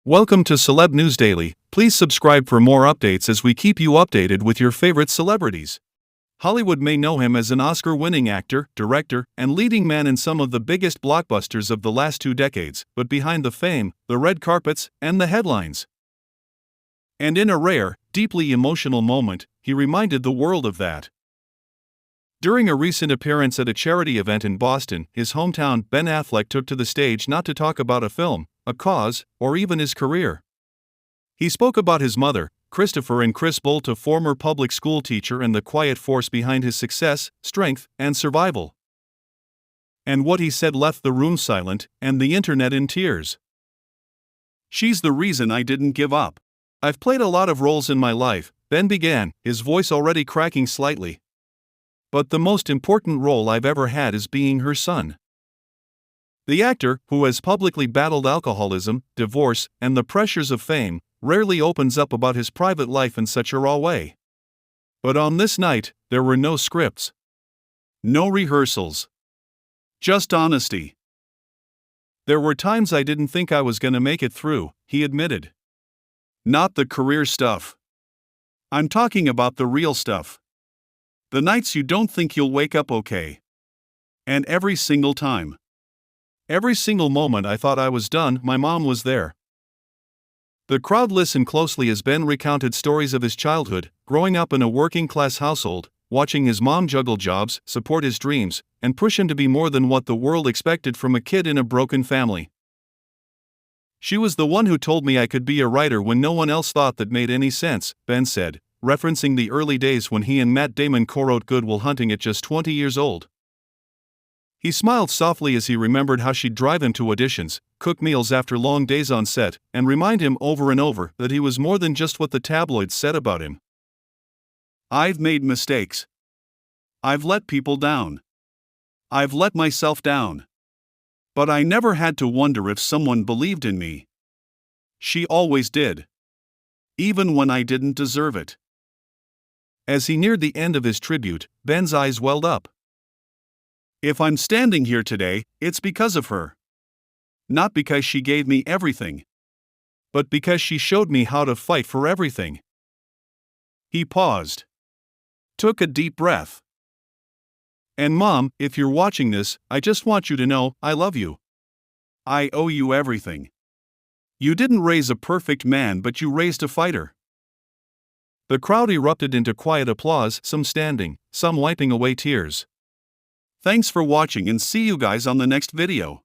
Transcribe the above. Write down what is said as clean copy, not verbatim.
Welcome to Celeb News Daily. Please subscribe for more updates as we keep you updated with your favorite celebrities. Hollywood may know him as an Oscar-winning actor, director, and leading man in some of the biggest blockbusters of the last 2 decades, but behind the fame, the red carpets, and the headlines. And in a rare, deeply emotional moment, he reminded the world of that. During a recent appearance at a charity event in Boston, his hometown, Ben Affleck took to the stage not to talk about a film, a cause, or even his career. He spoke about his mother, Christopher and Chris Boldt, a former public school teacher and the quiet force behind his success, strength, and survival. And what he said left the room silent, and the internet in tears. "She's the reason I didn't give up. I've played a lot of roles in my life," Ben began, his voice already cracking slightly. "But the most important role I've ever had is being her son." The actor, who has publicly battled alcoholism, divorce, and the pressures of fame, rarely opens up about his private life in such a raw way. But on this night, there were no scripts. No rehearsals. Just honesty. "There were times I didn't think I was gonna make it through," he admitted. "Not the career stuff. I'm talking about the real stuff. The nights you don't think you'll wake up okay. And every single time. Every single moment I thought I was done, my mom was there." The crowd listened closely as Ben recounted stories of his childhood, growing up in a working-class household, watching his mom juggle jobs, support his dreams, and push him to be more than what the world expected from a kid in a broken family. "She was the one who told me I could be a writer when no one else thought that made any sense," Ben said, referencing the early days when he and Matt Damon co-wrote Good Will Hunting at just 20 years old. He smiled softly as he remembered how she'd drive him to auditions, cook meals after long days on set, and remind him over and over that he was more than just what the tabloids said about him. "I've made mistakes. I've let people down. I've let myself down. But I never had to wonder if someone believed in me. She always did. Even when I didn't deserve it." As he neared the end of his tribute, Ben's eyes welled up. "If I'm standing here today, it's because of her. Not because she gave me everything. But because she showed me how to fight for everything." He paused. Took a deep breath. "And Mom, if you're watching this, I just want you to know, I love you. I owe you everything. You didn't raise a perfect man, but you raised a fighter." The crowd erupted into quiet applause, some standing, some wiping away tears. Thanks for watching and see you guys on the next video.